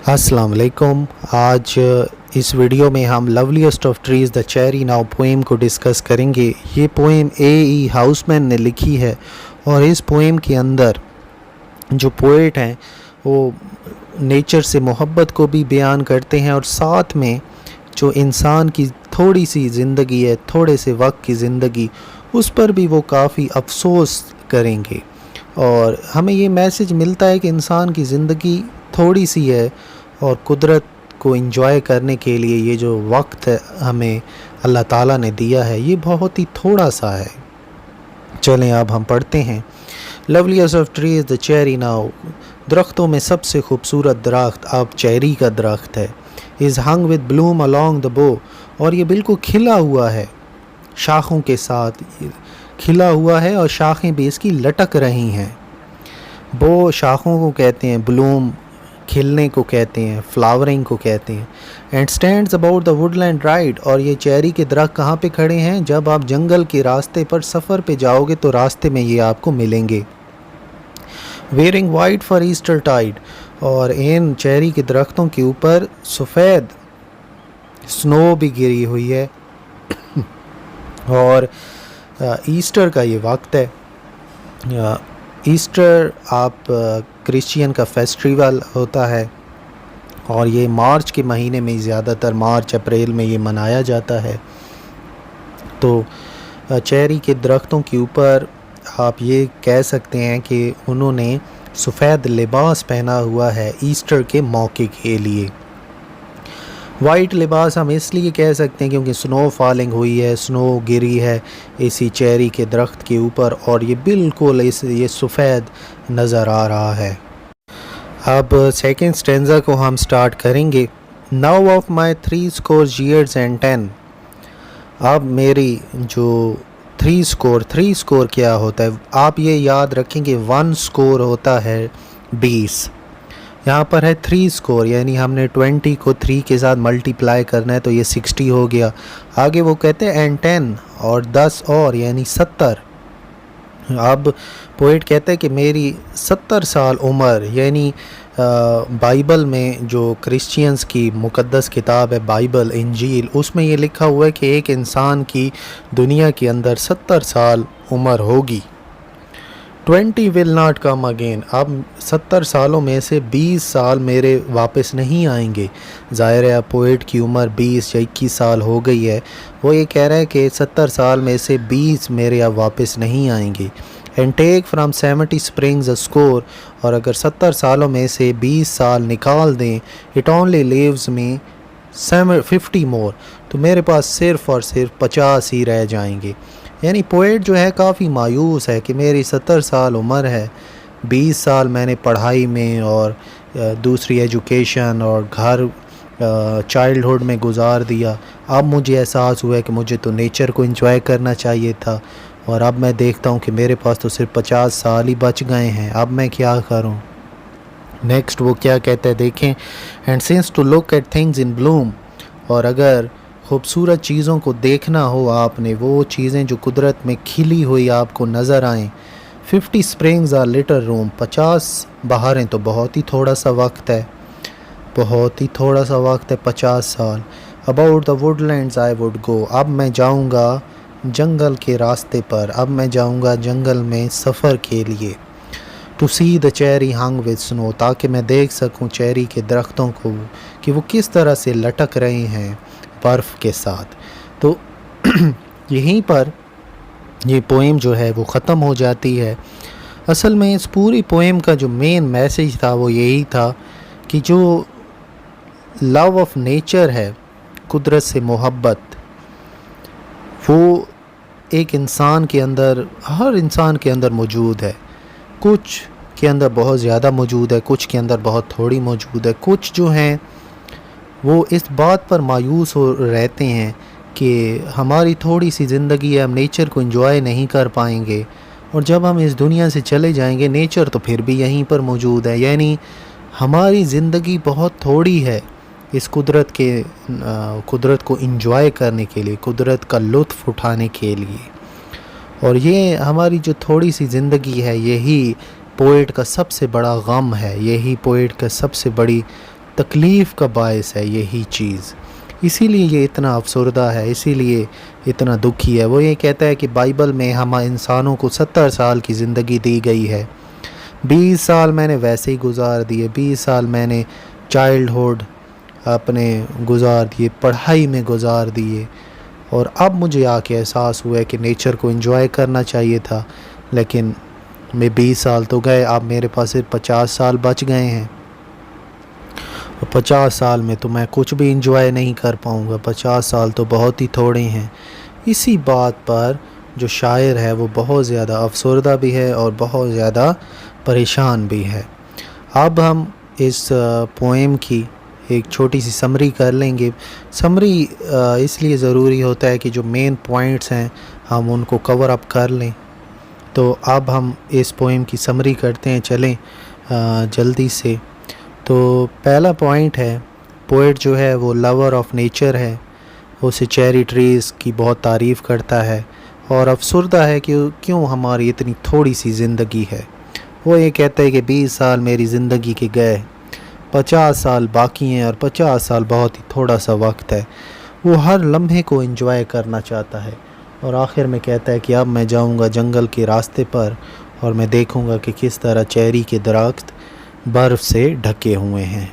अस्सलाम वालेकुम। आज इस वीडियो में हम loveliest of trees the cherry now poem को डिस्कस करेंगे। ये पोएम ए हाउसमैन ने लिखी है और इस पोएम के अंदर जो पोएट हैं वो नेचर से मोहब्बत को भी बयान करते हैं और साथ में जो इंसान की थोड़ी सी ज़िंदगी है, थोड़े से वक्त की ज़िंदगी, उस पर भी वो काफ़ी अफसोस करेंगे। और हमें ये मैसेज मिलता है कि इंसान की ज़िंदगी थोड़ी सी है और कुदरत को एंजॉय करने के लिए ये जो वक्त हमें अल्लाह ताला ने दिया है ये बहुत ही थोड़ा सा है। चलें अब हम पढ़ते हैं। Loveliest of trees the cherry now, दरख्तों में सबसे खूबसूरत दरख्त अब चेरी का दरख्त है। Is hung with Bloom along the बो, और ये बिल्कुल खिला हुआ है, शाखों के साथ खिला हुआ है और शाखें भी इसकी लटक रही हैं। बो शाखों को कहते हैं, ब्लूम खिलने को कहते हैं, फ्लावरिंग को कहते हैं। And stands about the Woodland ride, और ये चेरी के दरख्त कहाँ पे खड़े हैं? जब आप जंगल के रास्ते पर सफ़र पे जाओगे तो रास्ते में ये आपको मिलेंगे। Wearing white for Eastertide, और इन चेरी के दरख्तों के ऊपर सफ़ेद स्नो भी गिरी हुई है और ईस्टर का ये वक्त है। ईस्टर आप क्रिश्चियन का फेस्टिवल होता है और ये मार्च के महीने में, ज़्यादातर मार्च अप्रैल में ये मनाया जाता है। तो चेरी के दरख्तों के ऊपर आप ये कह सकते हैं कि उन्होंने सफ़ेद लिबास पहना हुआ है ईस्टर के मौके के लिए। वाइट लिबास हम इसलिए कह सकते हैं क्योंकि स्नो फॉलिंग हुई है, स्नो गिरी है इसी चेरी के दरख्त के ऊपर और ये बिल्कुल ये सफ़ेद नज़र आ रहा है। अब सेकेंड स्टेंजा को हम स्टार्ट करेंगे। Now of my 3 years and 10, अब मेरी जो 3 स्कोर क्या होता है? आप ये याद रखेंगे 1 स्कोर होता है 20, यहाँ पर है 3 स्कोर, यानी हमने 20 को 3 के साथ मल्टीप्लाई करना है तो ये 60 हो गया। आगे वो कहते हैं एंड 10 और 10 और यानी 70। अब पोइट कहते हैं कि मेरी 70 साल उम्र, यानी बाइबल में जो क्रिश्चियंस की मुक़द्दस किताब है बाइबल, इंजील, उसमें ये लिखा हुआ है कि एक इंसान की दुनिया के अंदर 70 साल उम्र होगी। 20 विल नॉट कम अगेन, अब 70 सालों में से 20 साल मेरे वापस नहीं आएंगे। ज़ाहिर है पोएट की उम्र 20 या 21 साल हो गई है, वो ये कह रहा है कि 70 साल में से 20 मेरे अब वापस नहीं आएंगे। And take from 70 springs a score, और अगर 70 सालों में से 20 साल निकाल दें, इट ओनली लीव्स मी 50 मोर, तो मेरे पास सिर्फ़ और सिर्फ 50 ही रह जाएंगे। यानी पोएट जो है काफ़ी मायूस है कि मेरी 70 साल उम्र है, 20 साल मैंने पढ़ाई में और दूसरी एजुकेशन और घर चाइल्डहुड में गुजार दिया। अब मुझे एहसास हुआ है कि मुझे तो नेचर को एंजॉय करना चाहिए था और अब मैं देखता हूँ कि मेरे पास तो सिर्फ 50 साल ही बच गए हैं, अब मैं क्या करूँ? नेक्स्ट वो क्या कहता है देखें। And since to look at things in Bloom, और अगर खूबसूरत चीज़ों को देखना हो आपने, वो चीज़ें जो कुदरत में खिली हुई आपको नज़र आएँ। 50 स्प्रिंग्स आर लिटिल रूम, 50 बहारें तो बहुत ही थोड़ा सा वक्त है, बहुत ही थोड़ा सा वक्त है 50 साल। About the Woodlands I would go, अब मैं जाऊँगा जंगल के रास्ते पर, अब मैं जाऊँगा जंगल में सफ़र के लिए। To see the cherry hung with snow, ताकि मैं देख सकूँ चेरी के दरख्तों को कि वो किस तरह से लटक रहे हैं बर्फ़ के साथ। तो यहीं पर ये पोएम जो है वो ख़त्म हो जाती है। असल में इस पूरी पोएम का जो मेन मैसेज था वो यही था कि जो लव ऑफ नेचर है, कुदरत से मोहब्बत, वो एक इंसान के अंदर, हर इंसान के अंदर मौजूद है। कुछ के अंदर बहुत ज़्यादा मौजूद है, कुछ के अंदर बहुत थोड़ी मौजूद है। कुछ जो हैं वो इस बात पर मायूस हो रहते हैं कि हमारी थोड़ी सी ज़िंदगी है, हम नेचर को एंजॉय नहीं कर पाएंगे और जब हम इस दुनिया से चले जाएंगे नेचर तो फिर भी यहीं पर मौजूद है। यानी हमारी ज़िंदगी बहुत थोड़ी है इस कुदरत को एंजॉय करने के लिए, कुदरत का लुत्फ़ उठाने के लिए। और ये हमारी जो थोड़ी सी ज़िंदगी है, यही पोएट का सबसे बड़ा गम है, यही पोएट का सबसे बड़ी تکلیف کا باعث ہے یہی چیز، اسی لیے یہ اتنا افسردہ ہے، اسی لیے اتنا دکھی ہے۔ وہ یہ کہتا ہے کہ بائبل میں ہم انسانوں کو 70 سال کی زندگی دی گئی ہے، 20 سال میں نے ویسے ہی گزار دیے، 20 سال میں نے چائلڈ ہوڈ اپنے گزار دیے، پڑھائی میں گزار دیے، اور اب مجھے آ کے احساس ہوا ہے کہ نیچر کو انجوائے کرنا چاہیے تھا، لیکن میں 20 سال تو گئے، اب میرے پاس صرف 50 سال بچ گئے ہیں، اور 50 سال میں تو میں کچھ بھی انجوائے نہیں کر پاؤں گا، 50 سال تو بہت ہی تھوڑے ہیں۔ اسی بات پر جو شاعر ہے وہ بہت زیادہ افسردہ بھی ہے اور بہت زیادہ پریشان بھی ہے۔ اب ہم اس پوئم کی ایک چھوٹی سی سمری کر لیں گے۔ سمری اس لیے ضروری ہوتا ہے کہ جو مین پوائنٹس ہیں ہم ان کو کور اپ کر لیں۔ تو اب ہم اس پوئم کی سمری کرتے ہیں، چلیں جلدی سے۔ تو پہلا پوائنٹ ہے، پوئٹ جو ہے وہ لور آف نیچر ہے، اسے چیری ٹریز کی بہت تعریف کرتا ہے اور افسردہ ہے کہ کیوں ہماری اتنی تھوڑی سی زندگی ہے۔ وہ یہ کہتا ہے کہ 20 سال میری زندگی کے گئے، 50 سال باقی ہیں، اور 50 سال بہت ہی تھوڑا سا وقت ہے۔ وہ ہر لمحے کو انجوائے کرنا چاہتا ہے، اور آخر میں کہتا ہے کہ اب میں جاؤں گا جنگل کے راستے پر اور میں دیکھوں گا کہ کس طرح چیری کے درخت برف سے ڈھکے ہوئے ہیں۔